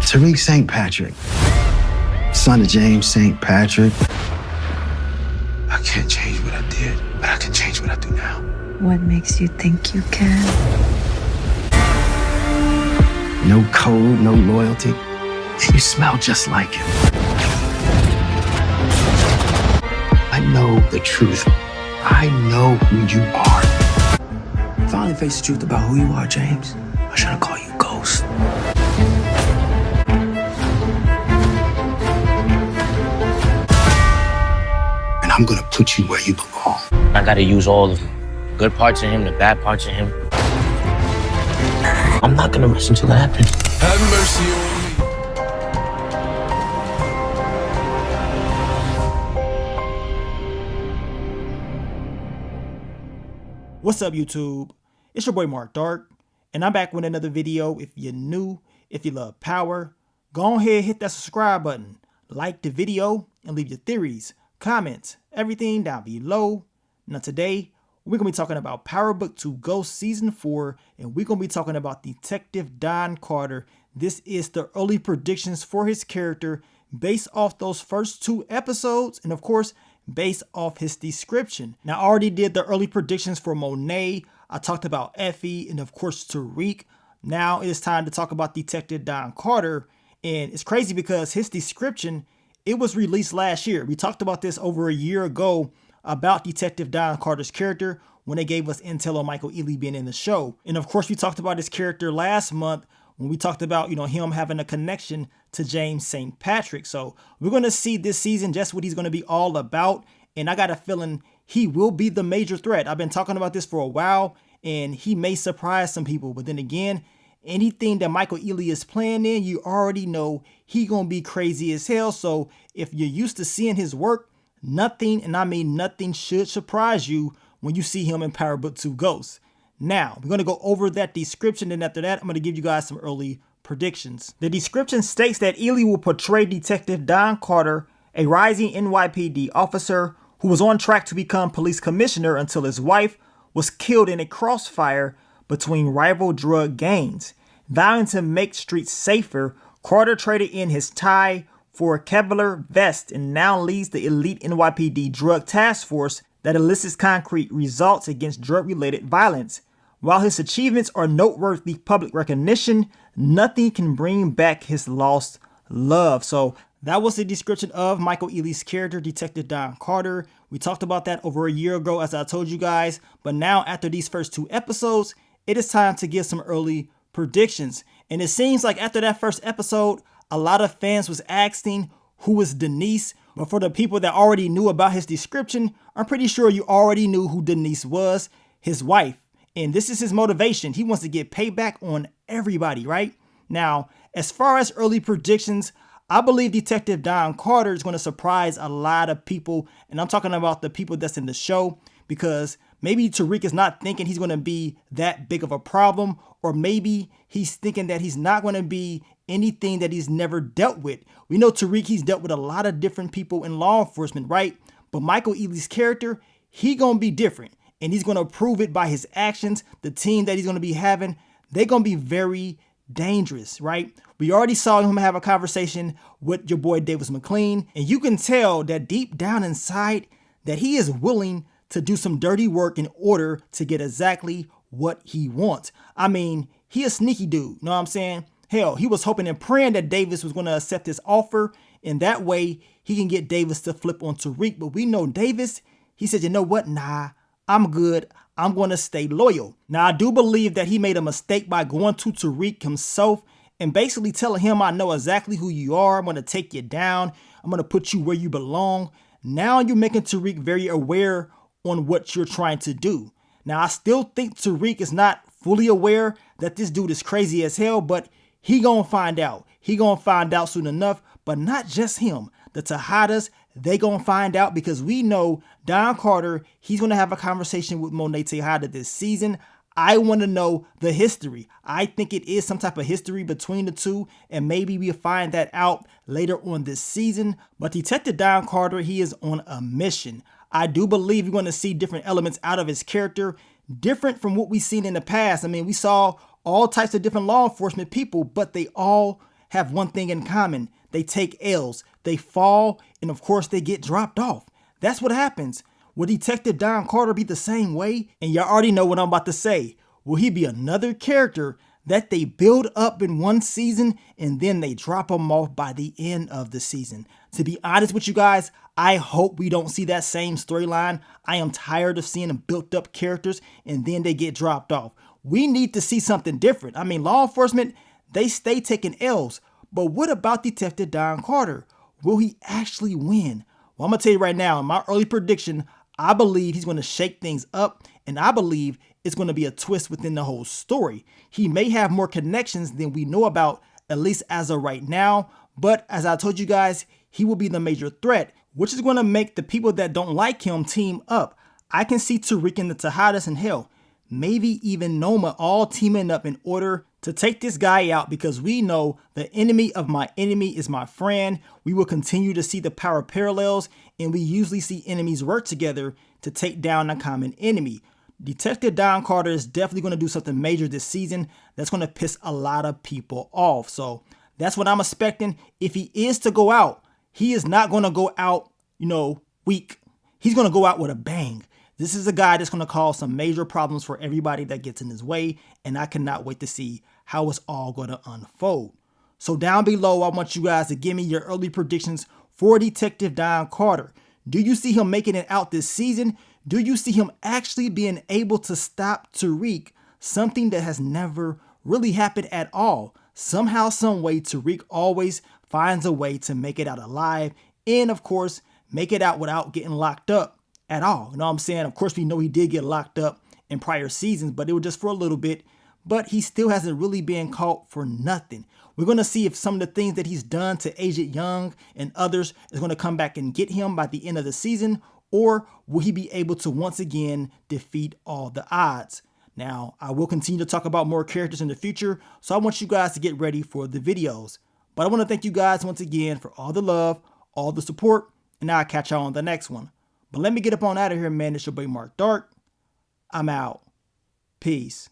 Tariq St. Patrick, son of James St. Patrick. I can't change what I did, but I can change what I do now. What makes you think you can? No code, no loyalty. You smell just like him. I know the truth. I know who you are. Finally face the truth about who you are, James. I should have called you Ghost. And I'm gonna put you where you belong. I gotta use all the good parts of him, the bad parts of him. I'm not gonna rest until that happens. Have mercy on me. What's up, YouTube? It's your boy Mark Dark, and I'm back with another video. If you're new, if you love power, go ahead, hit that subscribe button, like the video, and leave your theories, comments, everything down below. Now today, we're going to be talking about Power Book 2 Ghost Season 4, and we're going to be talking about Detective Don Carter. This is the early predictions for his character based off those first 2 episodes, and of course, based off his description. Now, I already did the early predictions for Monet. I talked about Effie and of course Tariq. Now it is time to talk about Detective Don Carter. And it's crazy because his description, it was released last year. We talked about this over a year ago about Detective Don Carter's character when they gave us intel on Michael Ealy being in the show. And of course, we talked about his character last month when we talked about, him having a connection to James St. Patrick. So we're going to see this season just what he's going to be all about. And I got a feeling he will be the major threat. I've been talking about this for a while, and he may surprise some people. But then again, anything that Michael Ealy is playing in, you already know he going to be crazy as hell. So if you're used to seeing his work, nothing, and I mean nothing, should surprise you when you see him in Power Book 2 Ghost. Now, we're going to go over that description, and after that, I'm going to give you guys some early predictions. The description states that Ealy will portray Detective Don Carter, a rising NYPD officer who was on track to become police commissioner until his wife was killed in a crossfire between rival drug gangs. Vowing to make streets safer, Carter traded in his tie for a Kevlar vest and now leads the elite NYPD drug task force that elicits concrete results against drug-related violence. While his achievements are noteworthy public recognition, nothing can bring back his lost love. So that was the description of Michael Ealy's character, Detective Don Carter. We talked about that over a year ago, as I told you guys. But now, after these first 2 episodes, it is time to give some early predictions. And it seems like after that first episode, a lot of fans was asking who was Denise. But for the people that already knew about his description, I'm pretty sure you already knew who Denise was, his wife. And this is his motivation. He wants to get payback on everybody, right? Now, as far as early predictions, I believe Detective Don Carter is going to surprise a lot of people. And I'm talking about the people that's in the show, because maybe Tariq is not thinking he's going to be that big of a problem, or maybe he's thinking that he's not going to be anything that he's never dealt with. We know Tariq, he's dealt with a lot of different people in law enforcement, right? But Michael Ealy's character, he going to be different. And he's going to prove it by his actions. The team that he's going to be having, they're going to be very dangerous, right? We already saw him have a conversation with your boy Davis McLean, and you can tell that deep down inside that he is willing to do some dirty work in order to get exactly what he wants. I mean, he a sneaky dude, you know what I'm saying? Hell, he was hoping and praying that Davis was going to accept his offer, and that way he can get Davis to flip on Tariq. But we know Davis, he said, you know what? Nah, I'm good. I'm going to stay loyal. Now, I do believe that he made a mistake by going to Tariq himself and basically telling him, I know exactly who you are. I'm going to take you down. I'm going to put you where you belong. Now you're making Tariq very aware on what you're trying to do. Now, I still think Tariq is not fully aware that this dude is crazy as hell, but he going to find out. He going to find out soon enough, but not just him. The Tejadas, they gonna find out, because we know Don Carter, he's gonna have a conversation with Monet Tejada this season. I want to know the history. I think it is some type of history between the two, and maybe we'll find that out later on this season. But Detective Don Carter, he is on a mission. I do believe you're going to see different elements out of his character, different from what we've seen in the past. I mean, we saw all types of different law enforcement people, but they all have one thing in common. They take L's, they fall, and of course they get dropped off. That's what happens. Will Detective Don Carter be the same way? And y'all already know what I'm about to say. Will he be another character that they build up in one season and then they drop him off by the end of the season? To be honest with you guys, I hope we don't see that same storyline. I am tired of seeing them built up characters and then they get dropped off. We need to see something different. I mean, law enforcement, they stay taking L's. But what about Detective Don Carter? Will he actually win? Well, I'm going to tell you right now, in my early prediction, I believe he's going to shake things up, and I believe it's going to be a twist within the whole story. He may have more connections than we know about, at least as of right now, but as I told you guys, he will be the major threat, which is going to make the people that don't like him team up. I can see Tariq and the Tejas and hell, maybe even Noma all teaming up in order to take this guy out, because we know the enemy of my enemy is my friend. We will continue to see the power parallels, and we usually see enemies work together to take down a common enemy. Detective Don Carter is definitely going to do something major this season that's going to piss a lot of people off. So that's what I'm expecting. If he is to go out, he is not going to go out, weak. He's going to go out with a bang. This is a guy that's going to cause some major problems for everybody that gets in his way, and I cannot wait to see how it's all going to unfold. So down below, I want you guys to give me your early predictions for Detective Don Carter. Do you see him making it out this season? Do you see him actually being able to stop Tariq, something that has never really happened at all? Somehow, some way, Tariq always finds a way to make it out alive, and of course, make it out without getting locked up at all. You know what I'm saying? Of course, we know he did get locked up in prior seasons, but it was just for a little bit. But he still hasn't really been caught for nothing. We're going to see if some of the things that he's done to Agent Young and others is going to come back and get him by the end of the season, or will he be able to once again defeat all the odds? Now, I will continue to talk about more characters in the future, so I want you guys to get ready for the videos. But I want to thank you guys once again for all the love, all the support, and I'll catch y'all on the next one. But let me get up on out of here, man. It's your boy Mark Dark. I'm out. Peace.